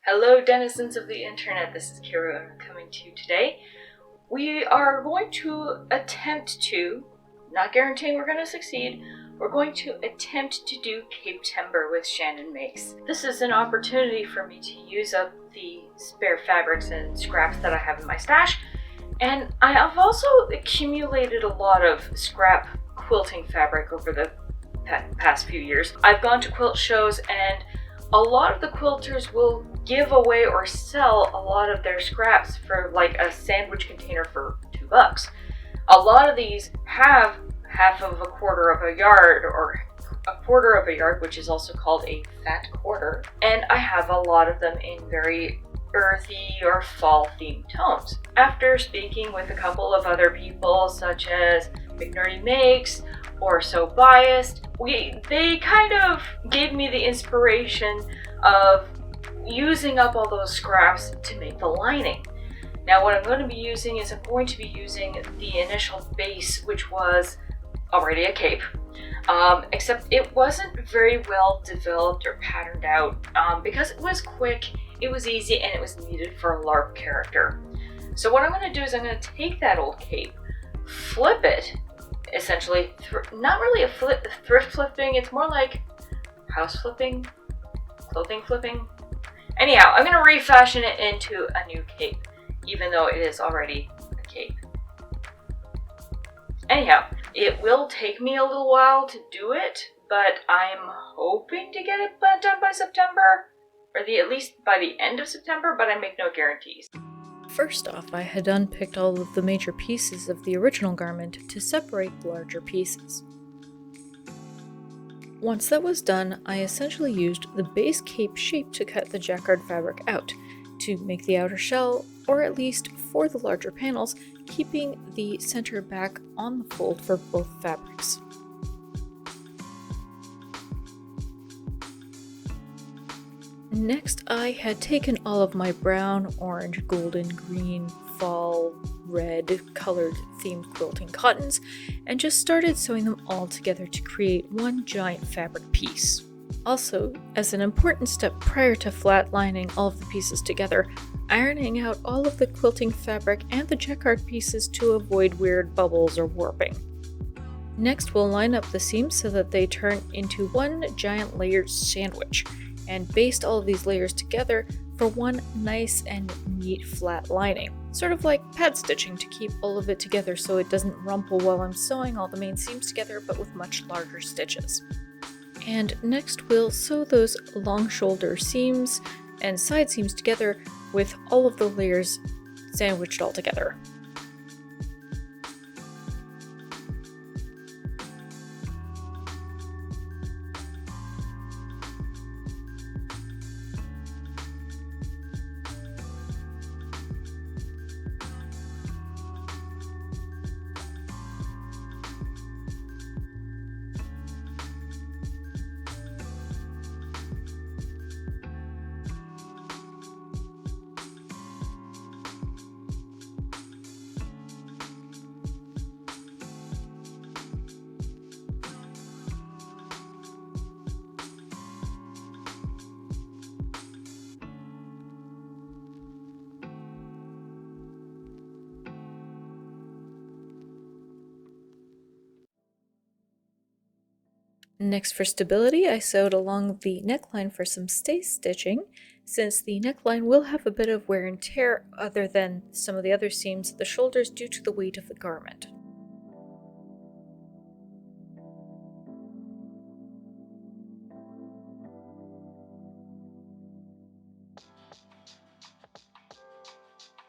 Hello denizens of the internet, this is Kiru and I'm coming to you today. We are going to attempt to, not guaranteeing we're going to succeed, we're going to attempt to do Cape-Timber with Shannon Makes. This is an opportunity for me to use up the spare fabrics and scraps that I have in my stash, and I have also accumulated a lot of scrap quilting fabric over the past few years. I've gone to quilt shows and a lot of the quilters will give away or sell a lot of their scraps for like a sandwich container for $2. A lot of these have half of a quarter of a yard or a quarter of a yard, which is also called a fat quarter. And I have a lot of them in very earthy or fall themed tones. After speaking with a couple of other people such as McNerdy Makes or So Biased, they kind of gave me the inspiration of using up all those scraps to make the lining. Now what I'm going to be using is I'm going to be using the initial base, which was already a cape, except it wasn't very well developed or patterned out because it was quick, it was easy, and it was needed for a LARP character. So what I'm going to do is I'm going to take that old cape, flip it, essentially, not really a thrift flipping, it's more like house flipping, clothing flipping. Anyhow, I'm going to refashion it into a new cape, even though it is already a cape. Anyhow, it will take me a little while to do it, but I'm hoping to get it done by September, or at least by the end of September, but I make no guarantees. First off, I had unpicked all of the major pieces of the original garment to separate the larger pieces. Once that was done, I essentially used the base cape shape to cut the jacquard fabric out, to make the outer shell, or at least for the larger panels, keeping the center back on the fold for both fabrics. Next, I had taken all of my brown, orange, golden, green, fall, red colored themed quilting cottons and just started sewing them all together to create one giant fabric piece. Also, as an important step prior to flatlining all of the pieces together, ironing out all of the quilting fabric and the jacquard pieces to avoid weird bubbles or warping. Next, we'll line up the seams so that they turn into one giant layered sandwich, and baste all of these layers together for one nice and neat flat lining. Sort of like pad stitching to keep all of it together so it doesn't rumple while I'm sewing all the main seams together, but with much larger stitches. And next we'll sew those long shoulder seams and side seams together with all of the layers sandwiched all together. Next, for stability, I sewed along the neckline for some stay stitching, since the neckline will have a bit of wear and tear other than some of the other seams at the shoulders due to the weight of the garment.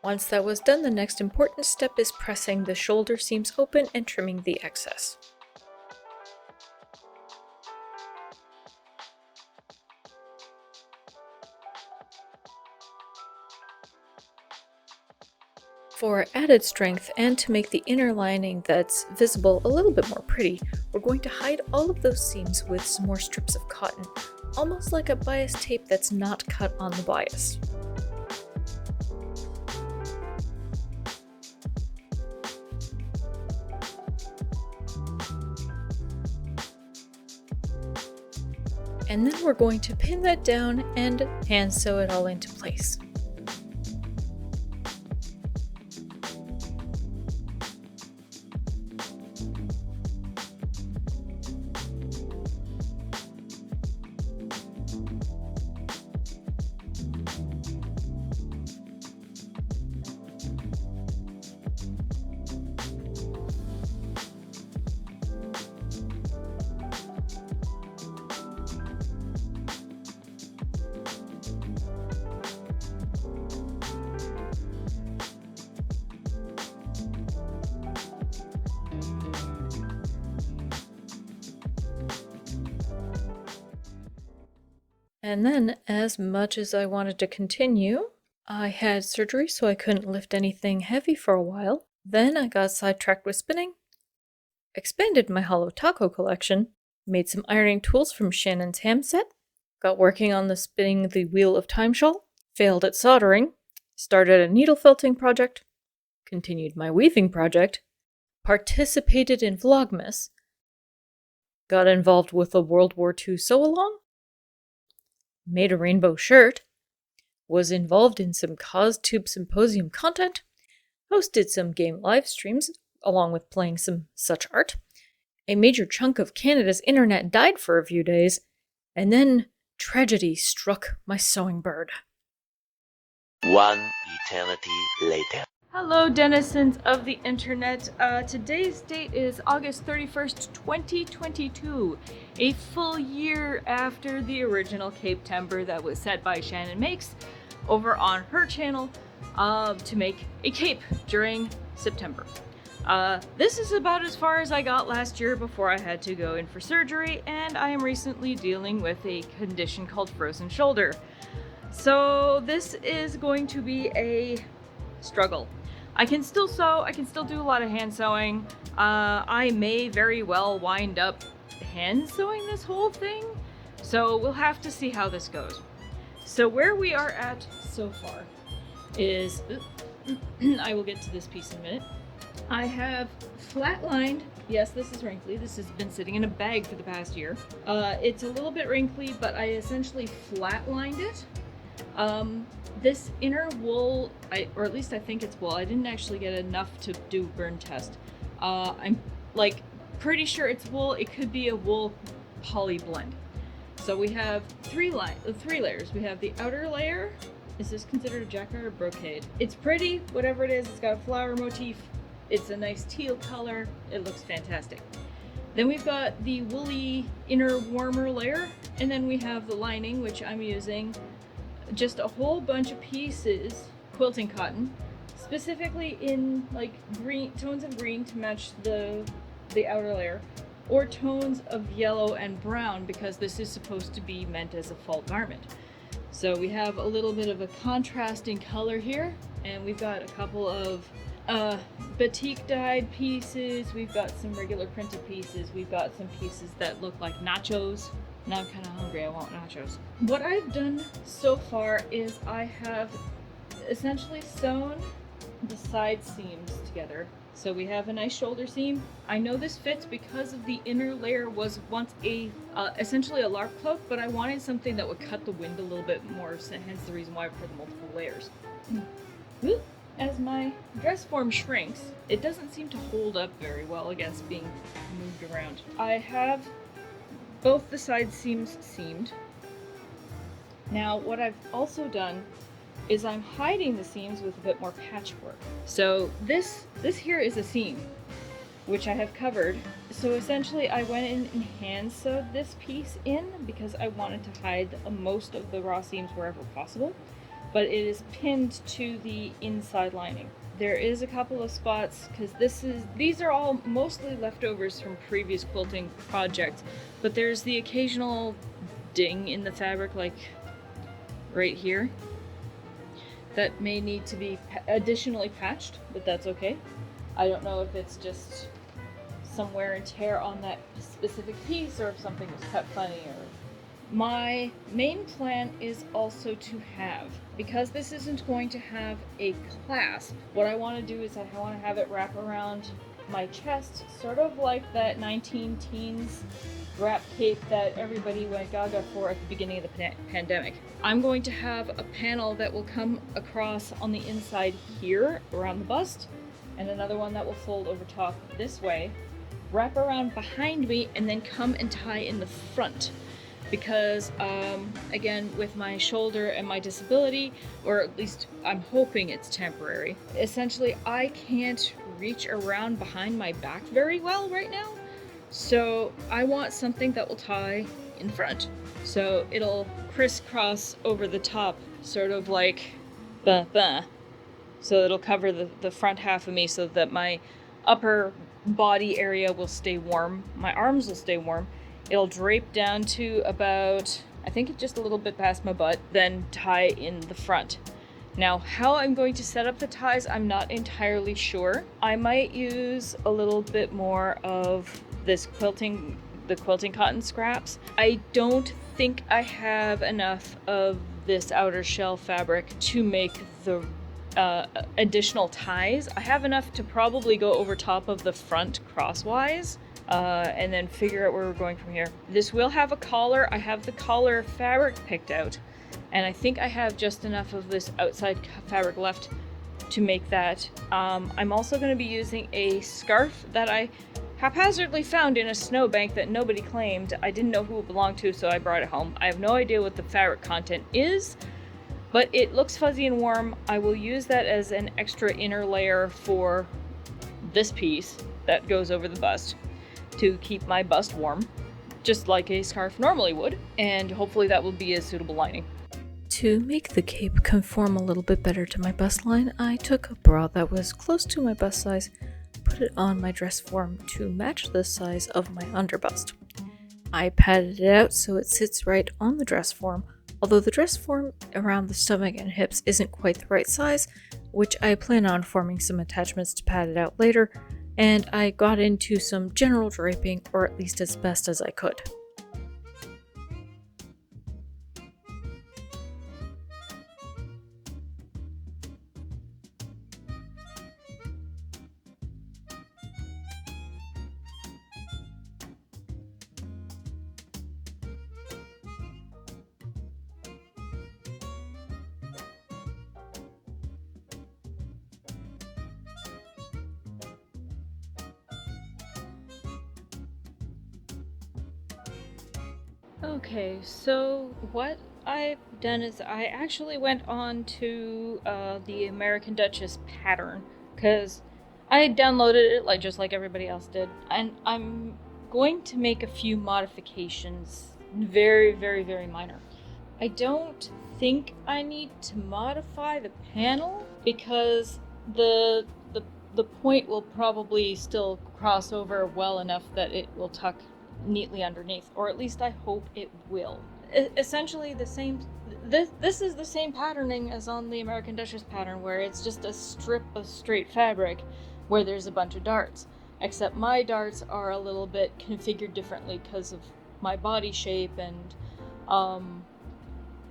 Once that was done, the next important step is pressing the shoulder seams open and trimming the excess. For added strength and to make the inner lining that's visible a little bit more pretty, we're going to hide all of those seams with some more strips of cotton, almost like a bias tape that's not cut on the bias. And then we're going to pin that down and hand sew it all into place. And then, as much as I wanted to continue, I had surgery so I couldn't lift anything heavy for a while. Then I got sidetracked with spinning, expanded my hollow taco collection, made some ironing tools from Shannon's ham set, got working on the spinning the Wheel of Time shawl, failed at soldering, started a needle felting project, continued my weaving project, participated in Vlogmas, got involved with a World War II sew-along, made a rainbow shirt, was involved in some CosTube Symposium content, hosted some game live streams along with playing some such art. A major chunk of Canada's internet died for a few days, and then tragedy struck my sewing bird. One eternity later. Hello, denizens of the internet. Today's date is August 31st, 2022, a full year after the original Cape-Tember that was set by Shannon Makes over on her channel to make a cape during September. This is about as far as I got last year before I had to go in for surgery, and I am recently dealing with a condition called frozen shoulder. So this is going to be a struggle. I can still sew, I can still do a lot of hand sewing. I may very well wind up hand sewing this whole thing, so we'll have to see how this goes. So where we are at so far is, I will get to this piece in a minute. I have flatlined, yes, this is wrinkly, this has been sitting in a bag for the past year. It's a little bit wrinkly, but I essentially flatlined it. This inner wool, or at least I think it's wool, I didn't actually get enough to do burn test. I'm like pretty sure it's wool. It could be a wool poly blend. So we have three layers. We have the outer layer. Is this considered a jacquard or brocade? It's pretty, whatever it is. It's got a flower motif. It's a nice teal color. It looks fantastic. Then we've got the woolly inner warmer layer, and then we have the lining, which I'm using just a whole bunch of pieces, quilting cotton, specifically in like green tones of green to match the outer layer, or tones of yellow and brown because this is supposed to be meant as a fall garment. So we have a little bit of a contrasting color here, and we've got a couple of batik dyed pieces, we've got some regular printed pieces, we've got some pieces that look like nachos. Now I'm kind of hungry, I want nachos. What I've done so far is I have essentially sewn the side seams together. So we have a nice shoulder seam. I know this fits because of the inner layer was once a essentially a lark cloak, but I wanted something that would cut the wind a little bit more, so hence the reason why I put the multiple layers. As my dress form shrinks, it doesn't seem to hold up very well against being moved around. I have both the side seams seamed. Now what I've also done is I'm hiding the seams with a bit more patchwork. So this here is a seam, which I have covered. So essentially I went in and hand sewed this piece in because I wanted to hide most of the raw seams wherever possible, but it is pinned to the inside lining. There is a couple of spots because these are all mostly leftovers from previous quilting projects, but there's the occasional ding in the fabric, like right here, that may need to be additionally patched, but that's okay. I don't know if it's just some wear and tear on that specific piece or if something was cut funny. My main plan is also to have, because this isn't going to have a clasp, what I want to do is I want to have it wrap around my chest, sort of like that 19 teens wrap cape that everybody went gaga for at the beginning of the pandemic. I'm going to have a panel that will come across on the inside here around the bust, and another one that will fold over top this way, wrap around behind me, and then come and tie in the front. Because again, with my shoulder and my disability, or at least I'm hoping it's temporary, essentially I can't reach around behind my back very well right now. So I want something that will tie in the front. So it'll crisscross over the top, sort of like so it'll cover the front half of me so that my upper body area will stay warm, my arms will stay warm. It'll drape down to about, I think just a little bit past my butt, then tie in the front. Now, how I'm going to set up the ties, I'm not entirely sure. I might use a little bit more of this the quilting cotton scraps. I don't think I have enough of this outer shell fabric to make the additional ties. I have enough to probably go over top of the front crosswise. And then figure out where we're going from here. This will have a collar. I have the collar fabric picked out, and I think I have just enough of this outside fabric left to make that. I'm also going to be using a scarf that I haphazardly found in a snowbank that nobody claimed. I didn't know who it belonged to, so I brought it home. I have no idea what the fabric content is, but it looks fuzzy and warm. I will use that as an extra inner layer for this piece that goes over the bust, to keep my bust warm, just like a scarf normally would, and hopefully that will be a suitable lining. To make the cape conform a little bit better to my bust line, I took a bra that was close to my bust size, put it on my dress form to match the size of my underbust. I padded it out so it sits right on the dress form, although the dress form around the stomach and hips isn't quite the right size, which I plan on forming some attachments to pad it out later, and I got into some general draping, or at least as best as I could. Okay, so what I've done is I actually went on to the American Duchess pattern, because I downloaded it just like everybody else did, and I'm going to make a few modifications, very, very, very minor. I don't think I need to modify the panel, because the point will probably still cross over well enough that it will tuck neatly underneath, or at least I hope it will. Essentially the same, this is the same patterning as on the American Duchess pattern, where it's just a strip of straight fabric where there's a bunch of darts, except my darts are a little bit configured differently because of my body shape, and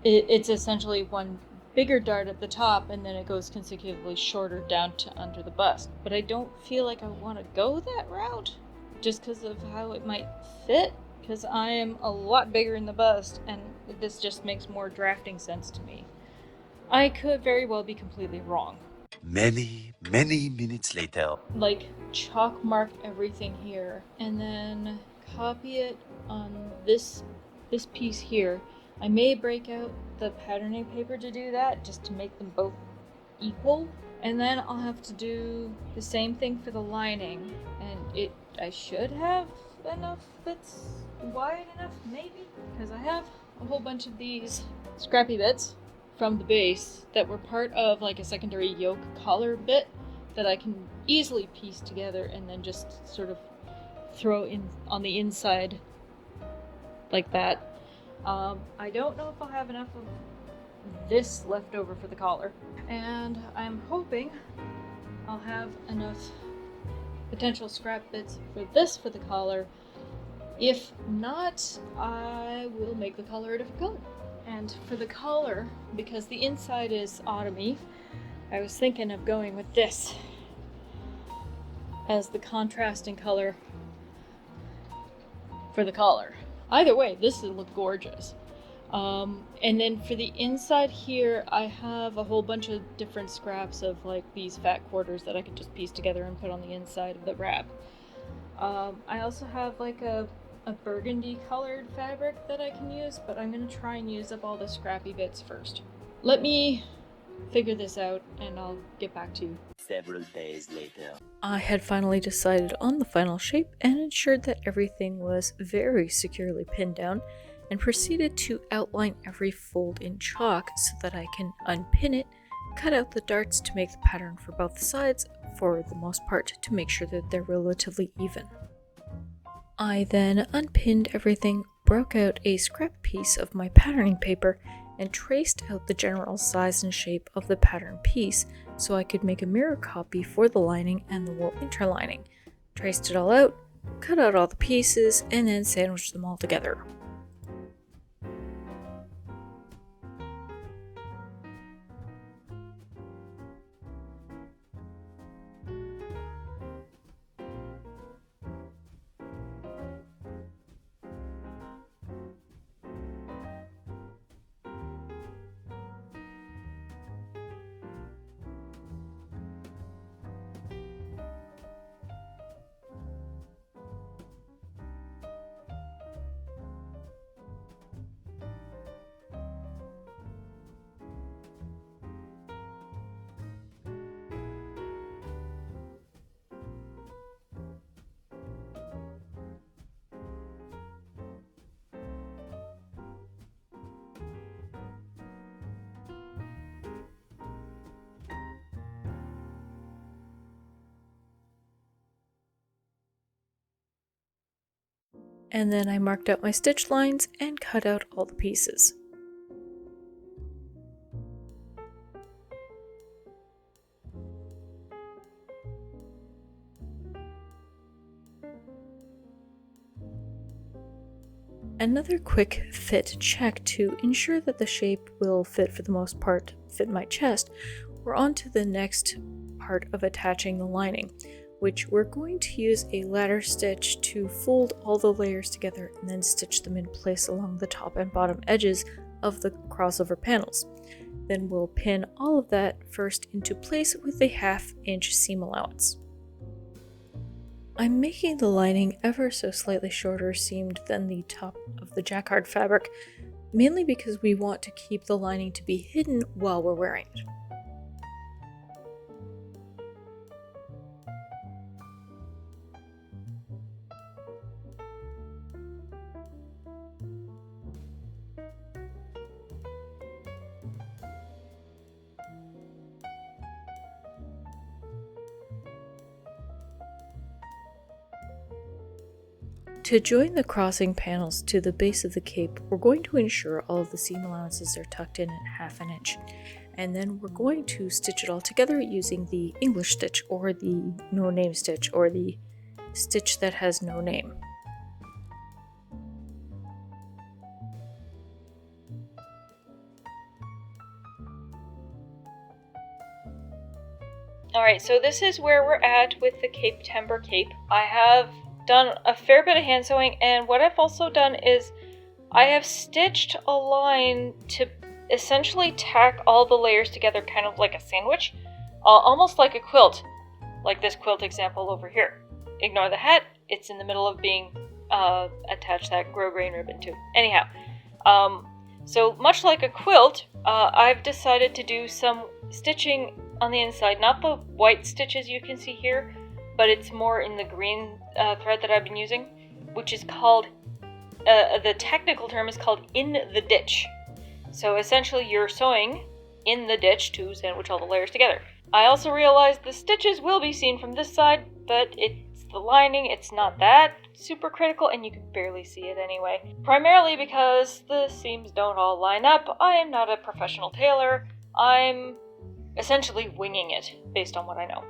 it's essentially one bigger dart at the top, and then it goes consecutively shorter down to under the bust. But I don't feel like I want to go that route, just because of how it might fit, because I am a lot bigger in the bust, and this just makes more drafting sense to me. I could very well be completely wrong. Many, many minutes later. Chalk mark everything here, and then copy it on this piece here. I may break out the patterning paper to do that, just to make them both equal, and then I'll have to do the same thing for the lining, and I should have enough bits wide enough, maybe, because I have a whole bunch of these scrappy bits from the base that were part of a secondary yoke collar bit that I can easily piece together and then just sort of throw in on the inside like that. I don't know if I'll have enough of this left over for the collar, and I'm hoping I'll have enough potential scrap bits for the collar. If not, I will make the collar a different color. And for the collar, because the inside is autumny, I was thinking of going with this. as the contrasting color for the collar. Either way, this will look gorgeous. And then for the inside here, I have a whole bunch of different scraps of like these fat quarters that I could just piece together and put on the inside of the wrap. I also have like a burgundy colored fabric that I can use, but I'm gonna try and use up all the scrappy bits first. Let me figure this out and I'll get back to you. Several days later. I had finally decided on the final shape and ensured that everything was very securely pinned down, and proceeded to outline every fold in chalk so that I can unpin it, cut out the darts to make the pattern for both sides, for the most part to make sure that they're relatively even. I then unpinned everything, broke out a scrap piece of my patterning paper, and traced out the general size and shape of the pattern piece so I could make a mirror copy for the lining and the wool interlining. Traced it all out, cut out all the pieces, and then sandwiched them all together. And then I marked out my stitch lines and cut out all the pieces. Another quick fit check to ensure that the shape will fit for the most part, fit my chest. We're on to the next part of attaching the lining, which we're going to use a ladder stitch to fold all the layers together and then stitch them in place along the top and bottom edges of the crossover panels. Then we'll pin all of that first into place with a 1/2 inch seam allowance. I'm making the lining ever so slightly shorter seamed than the top of the jacquard fabric, mainly because we want to keep the lining to be hidden while we're wearing it. To join the crossing panels to the base of the cape, we're going to ensure all of the seam allowances are tucked in at 1/2 inch. And then we're going to stitch it all together using the English stitch, or the no name stitch, or the stitch that has no name. Alright, so this is where we're at with the Cape Timber cape. I have done a fair bit of hand sewing, and what I've also done is I have stitched a line to essentially tack all the layers together kind of like a sandwich, almost like a quilt, like this quilt example over here. Ignore the hat, it's in the middle of being attached that grosgrain ribbon to. Anyhow, so much like a quilt, I've decided to do some stitching on the inside, not the white stitches you can see here, but it's more in the green thread that I've been using, which is called, the technical term is called in the ditch. So essentially you're sewing in the ditch to sandwich all the layers together. I also realized the stitches will be seen from this side, but it's the lining, it's not that super critical, and you can barely see it anyway. Primarily because the seams don't all line up. I am not a professional tailor. I'm essentially winging it based on what I know.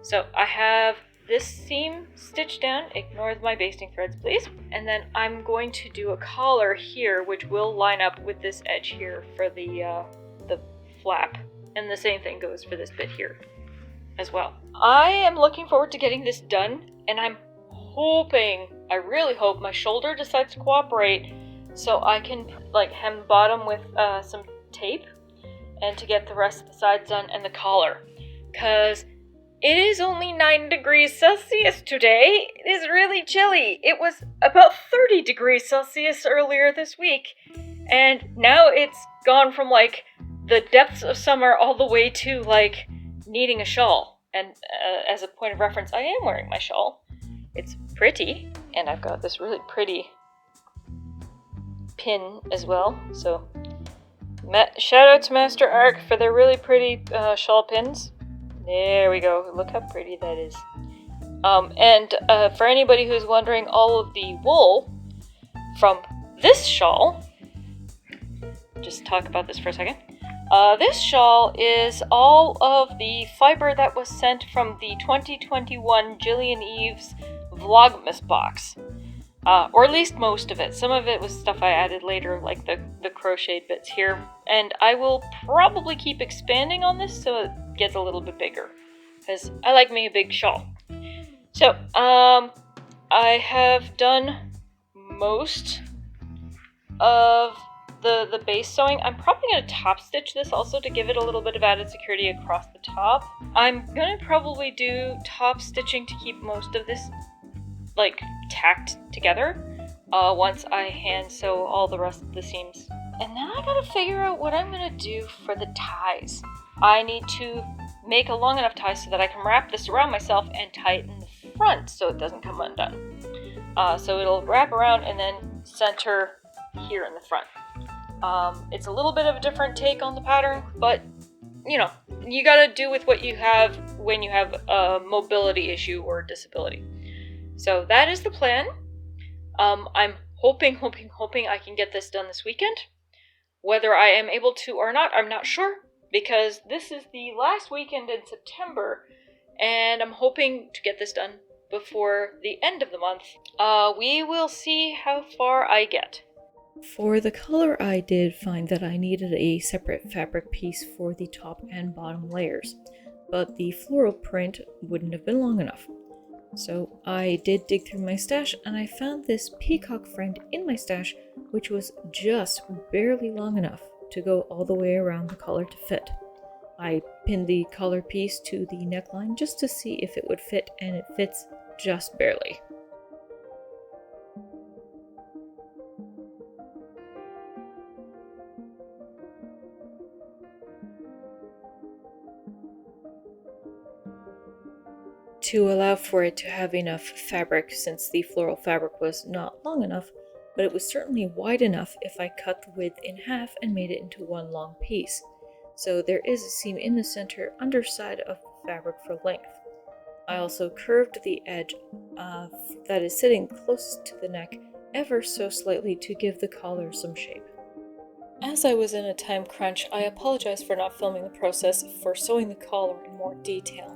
So I have this seam stitched down, ignore my basting threads please, and then I'm going to do a collar here which will line up with this edge here for the flap, and the same thing goes for this bit here. as well. I am looking forward to getting this done, and I'm hoping, I really hope my shoulder decides to cooperate so I can like hem the bottom with some tape and to get the rest of the sides done and the collar. Because it is only 9 degrees Celsius today. It is really chilly. It was about 30 degrees Celsius earlier this week. And now it's gone from like the depths of summer all the way to like needing a shawl. And as a point of reference, I am wearing my shawl. It's pretty, and I've got this really pretty pin as well. So shout out to Master Arc for their really pretty shawl pins. There we go. Look how pretty that is. And for anybody who's wondering, all of the wool from this shawl, just talk about this for a second. This shawl is all of the fiber that was sent from the 2021 Jillian Eves Vlogmas box. Or at least most of it. Some of it was stuff I added later, like the crocheted bits here. And I will probably keep expanding on this so it gets a little bit bigger, because I like me a big shawl. So, I have done most of the base sewing. I'm probably going to top stitch this also to give it a little bit of added security across the top. I'm going to probably do top stitching to keep most of this like tacked together once I hand sew all the rest of the seams. And then I gotta figure out what I'm gonna do for the ties. I need to make a long enough tie so that I can wrap this around myself and tie it in the front so it doesn't come undone. So it'll wrap around and then center here in the front. It's a little bit of a different take on the pattern, but you know, you gotta do with what you have when you have a mobility issue or disability. So that is the plan. I'm hoping I can get this done this weekend. Whether I am able to or not, I'm not sure, because this is the last weekend in September, and I'm hoping to get this done before the end of the month. We will see how far I get. For the color, I did find that I needed a separate fabric piece for the top and bottom layers, but the floral print wouldn't have been long enough. So I did dig through my stash, and I found this peacock friend in my stash, which was just barely long enough to go all the way around the collar to fit. I pinned the collar piece to the neckline just to see if it would fit, and it fits just barely. To allow for it to have enough fabric, since the floral fabric was not long enough, but it was certainly wide enough if I cut the width in half and made it into one long piece. So there is a seam in the center underside of the fabric for length. I also curved the edge that is sitting closest to the neck ever so slightly to give the collar some shape. As I was in a time crunch, I apologize for not filming the process for sewing the collar in more detail.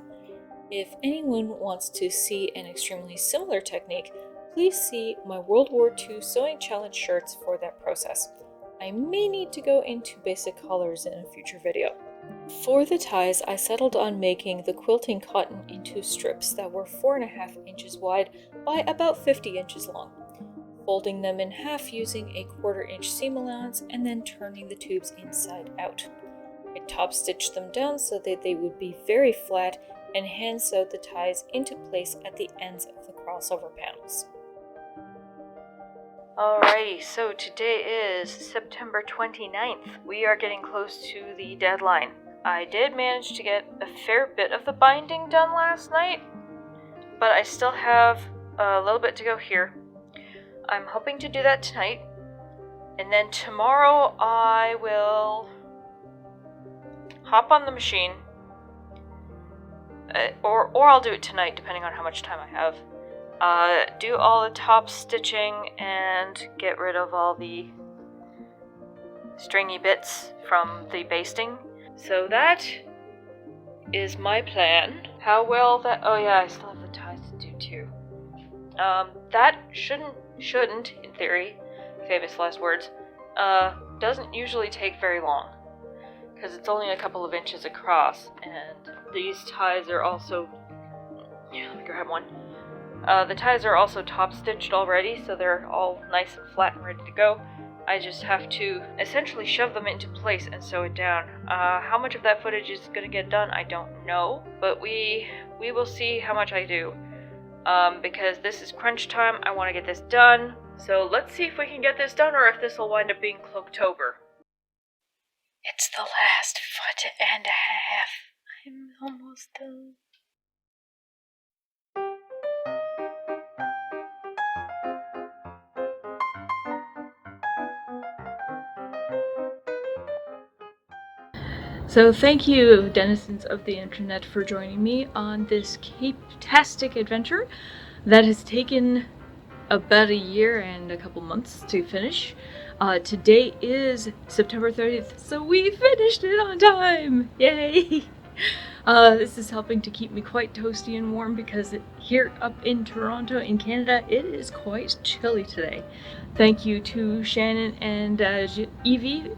If anyone wants to see an extremely similar technique, please see my World War II Sewing Challenge shirts for that process. I may need to go into basic collars in a future video. For the ties, I settled on making the quilting cotton into strips that were 4.5 inches wide by about 50 inches long, folding them in half using a 1/4 inch seam allowance and then turning the tubes inside out. I top stitched them down so that they would be very flat and hand sewed the ties into place at the ends of the crossover panels. Alrighty, so today is September 29th. We are getting close to the deadline. I did manage to get a fair bit of the binding done last night, but I still have a little bit to go here. I'm hoping to do that tonight, and then tomorrow I will hop on the machine, or I'll do it tonight depending on how much time I have. Do all the top stitching and get rid of all the stringy bits from the basting. So that is my plan. How well that... Oh yeah, I still have the ties to do too. That shouldn't, in theory, famous last words, doesn't usually take very long. because it's only a couple of inches across, and these ties are also... Yeah, let me grab one. The ties are also top stitched already, so they're all nice and flat and ready to go. I just have to essentially shove them into place and sew it down. How much of that footage is going to get done, I don't know, but we will see how much I do. Because this is crunch time, I want to get this done. So let's see if we can get this done, or if this will wind up being Cloaktober. It's the last foot and a half. I'm almost done. So thank you, denizens of the internet, for joining me on this cape-tastic adventure that has taken about a year and a couple months to finish. Today is September 30th, so we finished it on time! Yay! This is helping to keep me quite toasty and warm, because here up in Toronto in Canada, it is quite chilly today. Thank you to Shannon and Evie,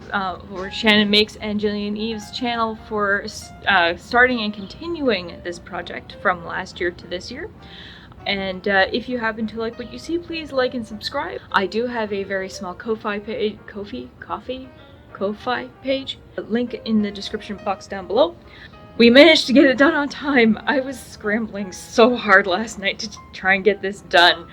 or Shannon Makes and Jillian Eve's channel, for starting and continuing this project from last year to this year. And if you happen to like what you see, please like and subscribe. I do have a very small Ko-Fi page, Ko-Fi page, link in the description box down below. We managed to get it done on time. I was scrambling so hard last night to try and get this done.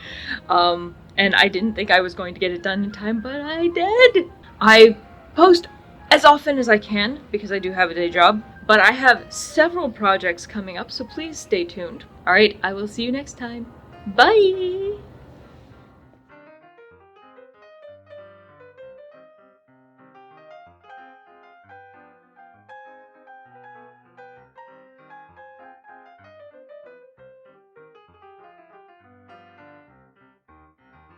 And I didn't think I was going to get it done in time, but I did! I post as often as I can, because I do have a day job, but I have several projects coming up, so please stay tuned. Alright, I will see you next time. Bye!